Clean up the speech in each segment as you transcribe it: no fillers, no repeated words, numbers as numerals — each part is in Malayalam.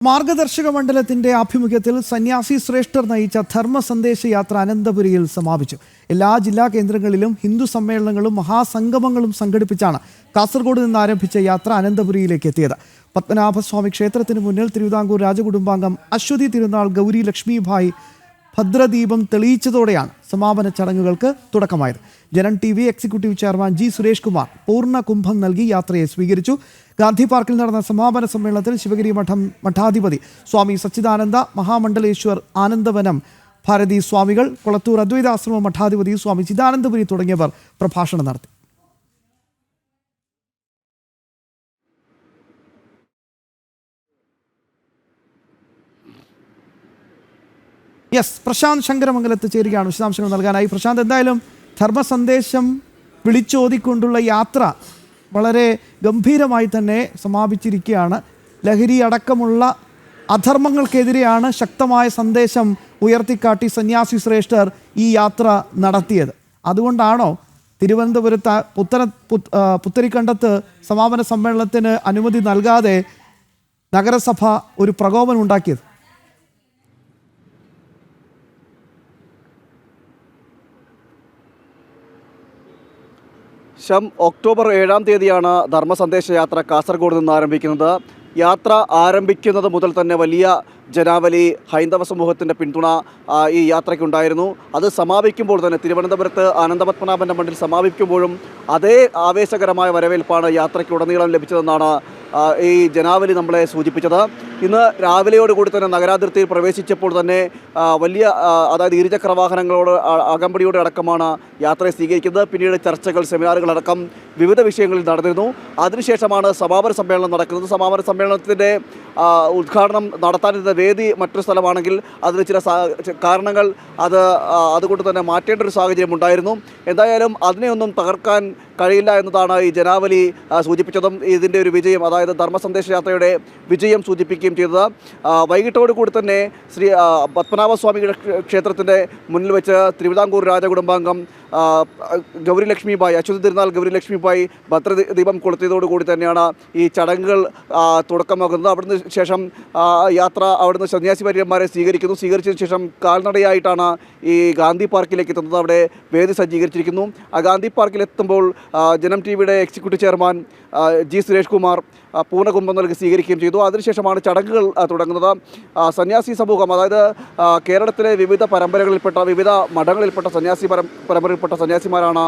മാർഗദർശക മണ്ഡലത്തിന്റെ ആഭിമുഖ്യത്തിൽ സന്യാസി ശ്രേഷ്ഠർ നയിച്ച ധർമ്മ സന്ദേശ യാത്ര അനന്തപുരിയിൽ സമാപിച്ചു. എല്ലാ ജില്ലാ കേന്ദ്രങ്ങളിലും ഹിന്ദു സമ്മേളനങ്ങളും മഹാസംഗമങ്ങളും സംഘടിപ്പിച്ചാണ് കാസർഗോഡ് നിന്ന് ആരംഭിച്ച യാത്ര അനന്തപുരിയിലേക്ക് എത്തിയത്. പത്മനാഭസ്വാമി ക്ഷേത്രത്തിന് മുന്നിൽ തിരുവിതാംകൂർ രാജകുടുംബാംഗം അശ്വതി തിരുനാൾ ഗൗരി ലക്ഷ്മിഭായ് ഭദ്രദീപം തെളിയിച്ചതോടെയാണ് സമാപന ചടങ്ങുകൾക്ക് തുടക്കമായത്. Janam TV executive chairman G. Suresh Kumar പൂർണ്ണ കുംഭം നൽകി യാത്രയെ സ്വീകരിച്ചു. ഗാന്ധി പാർക്കിൽ നടന്ന സമാപന സമ്മേളനത്തിൽ ശിവഗിരി മഠാധിപതി സ്വാമി സച്ചിദാനന്ദ, മഹാമണ്ഡലേശ്വർ ആനന്ദവനം ഭാരതി സ്വാമികൾ, കൊളത്തൂർ അദ്വൈതാശ്രമ മഠാധിപതി സ്വാമി ചിദാനന്ദപുരി തുടങ്ങിയവർ പ്രഭാഷണം നടത്തി. പ്രശാന്ത് ശങ്കരമംഗലത്ത് ചേരുകയാണ് വിശദാംശങ്ങൾ നൽകാനായി. പ്രശാന്ത്, എന്തായാലും ധർമ്മസന്ദേശം വിളിച്ചോതിക്കൊണ്ടുള്ള യാത്ര വളരെ ഗംഭീരമായി തന്നെ സമാപിച്ചിരിക്കുകയാണ്. ലഹരി അടക്കമുള്ള അധർമ്മങ്ങൾക്കെതിരെയാണ് ശക്തമായ സന്ദേശം ഉയർത്തിക്കാട്ടി സന്യാസി ശ്രേഷ്ഠർ ഈ യാത്ര നടത്തിയത്. അതുകൊണ്ടാണോ തിരുവനന്തപുരത്ത് പുത്തരിക്കണ്ടത്ത് സമാപന സമ്മേളനത്തിന് അനുമതി നൽകാതെ നഗരസഭ ഒരു പ്രകോപനം ഉണ്ടാക്കിയത്? ഒക്ടോബർ 7-ാം തീയതിയാണ് ധർമ്മസന്ദേശ യാത്ര കാസർഗോഡ് നിന്ന് ആരംഭിക്കുന്നത്. യാത്ര ആരംഭിക്കുന്നത് മുതൽ തന്നെ വലിയ ജനാവലി ഹൈന്ദവ സമൂഹത്തിൻ്റെ പിന്തുണ ഈ യാത്രയ്ക്കുണ്ടായിരുന്നു. അത് സമാപിക്കുമ്പോൾ തന്നെ തിരുവനന്തപുരത്ത് അനന്തപത്മനാഭൻ്റെ മണ്ണിൽ സമാപിക്കുമ്പോഴും അതേ ആവേശകരമായ വരവേൽപ്പാണ് യാത്രയ്ക്കുടനീളം ലഭിച്ചതെന്നാണ് ഈ ജനാവലി നമ്മളെ സൂചിപ്പിച്ചത്. ഇന്ന് രാവിലെയോടുകൂടി തന്നെ നഗരാതിർത്തിയിൽ പ്രവേശിച്ചപ്പോൾ തന്നെ വലിയ അതായത് ഇരുചക്രവാഹനങ്ങളോട് അകമ്പടിയോടെ അടക്കമാണ് യാത്രയെ സ്വീകരിക്കുന്നത്. പിന്നീട് ചർച്ചകൾ, സെമിനാറുകളടക്കം വിവിധ വിഷയങ്ങളിൽ നടന്നിരുന്നു. അതിനുശേഷമാണ് സമാപന സമ്മേളനം നടക്കുന്നത്. സമാപന സമ്മേളനത്തിൻ്റെ ഉദ്ഘാടനം നടത്താനിരുന്ന വേദി മറ്റൊരു സ്ഥലമാണെങ്കിൽ അതിന് ചില കാരണങ്ങൾ അതുകൊണ്ട് തന്നെ മാറ്റേണ്ട ഒരു സാഹചര്യം ഉണ്ടായിരുന്നു. എന്തായാലും അതിനെയൊന്നും തകർക്കാൻ കഴിയില്ല എന്നതാണ് ഈ ജനാവലി സൂചിപ്പിച്ചതും ഇതിൻ്റെ ഒരു വിജയം, അതായത് ധർമ്മസന്ദേശ യാത്രയുടെ വിജയം സൂചിപ്പിക്കുകയും ചെയ്തത്. വൈകിട്ടോടുകൂടി തന്നെ ശ്രീ പത്മനാഭസ്വാമിയുടെ ക്ഷേത്രത്തിൻ്റെ മുന്നിൽ വെച്ച് തിരുവിതാംകൂർ രാജകുടുംബാംഗം ഗൗരി ലക്ഷ്മിഭായ്, അശ്വതി തിരുനാൾ ഗൗരി ലക്ഷ്മിഭായ് ഭദ്രദീപം കൊളുത്തിയതോടുകൂടി തന്നെയാണ് ഈ ചടങ്ങുകൾ തുടക്കമാകുന്നത്. അവിടുന്ന് ശേഷം യാത്ര അവിടുന്ന് സന്യാസിമാര്യന്മാരെ സ്വീകരിച്ചതിന് ശേഷം കാൽനടയായിട്ടാണ് ഈ ഗാന്ധി പാർക്കിലേക്ക് എത്തുന്നത്. അവിടെ വേദി സജ്ജീകരിച്ചിരിക്കുന്നു. ആ ഗാന്ധി പാർക്കിലെത്തുമ്പോൾ ജനം TVയുടെ executive chairman G. Suresh Kumar പൂർണ്ണകുംഭം നൽകി സ്വീകരിക്കുകയും ചെയ്തു. അതിനുശേഷമാണ് ചടങ്ങുകൾ തുടങ്ങുന്നത്. സന്യാസി സമൂഹം, അതായത് കേരളത്തിലെ വിവിധ പരമ്പരകളിൽപ്പെട്ട വിവിധ മഠങ്ങളിൽപ്പെട്ട പരമ്പരയിൽപ്പെട്ട സന്യാസിമാരാണ്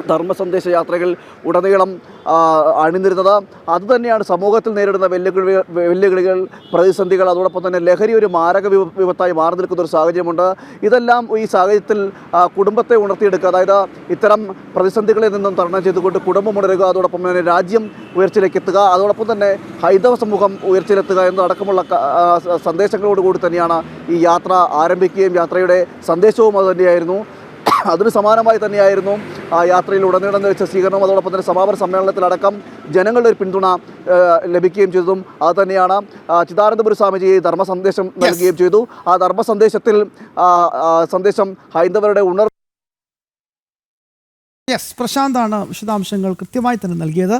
ധർമ്മസന്ദേശ യാത്രകൾ ഉടനീളം അണിനിരുന്നത്. അതുതന്നെയാണ് സമൂഹത്തിൽ നേരിടുന്ന വെല്ലുവിളികൾ, പ്രതിസന്ധികൾ, അതോടൊപ്പം തന്നെ ലഹരി ഒരു മാരക വിപത്തായി മാറി നിൽക്കുന്ന ഒരു സാഹചര്യമുണ്ട്. ഇതെല്ലാം ഈ സാഹചര്യത്തിൽ കുടുംബത്തെ ഉണർത്തിയെടുക്കുക, അതായത് ഇത്തരം പ്രതിസന്ധികളിൽ നിന്നും തരണം ചെയ്തുകൊണ്ട് കുടുംബം ഉണരുക, അതോടൊപ്പം തന്നെ രാജ്യം ഉയർച്ചയിലേക്ക് എത്തുക, അതോടൊപ്പം തന്നെ ഹൈന്ദവ സമൂഹം ഉയർച്ചയിലെത്തുക എന്നതടക്കമുള്ള സന്ദേശങ്ങളോടുകൂടി തന്നെയാണ് ഈ യാത്ര ആരംഭിക്കുകയും യാത്രയുടെ സന്ദേശവും അതുതന്നെയായിരുന്നു. അതിന് സമാനമായി തന്നെയായിരുന്നു യാത്രയിൽ ഉടനീളം ലഭിച്ച സ്വീകരണം. അതോടൊപ്പം തന്നെ സമാപന സമ്മേളനത്തിലടക്കം ജനങ്ങളുടെ ഒരു പിന്തുണ ലഭിക്കുകയും ചെയ്തതും അത് തന്നെയാണ്. ചിദാനന്ദപുരി സ്വാമിജി ധർമ്മസന്ദേശം നൽകുകയും ചെയ്തു. ആ ധർമ്മസന്ദേശത്തിൽ സന്ദേശം ഹൈന്ദവരുടെ പ്രശാന്താണ് വിശദാംശങ്ങൾ കൃത്യമായി തന്നെ നൽകിയത്.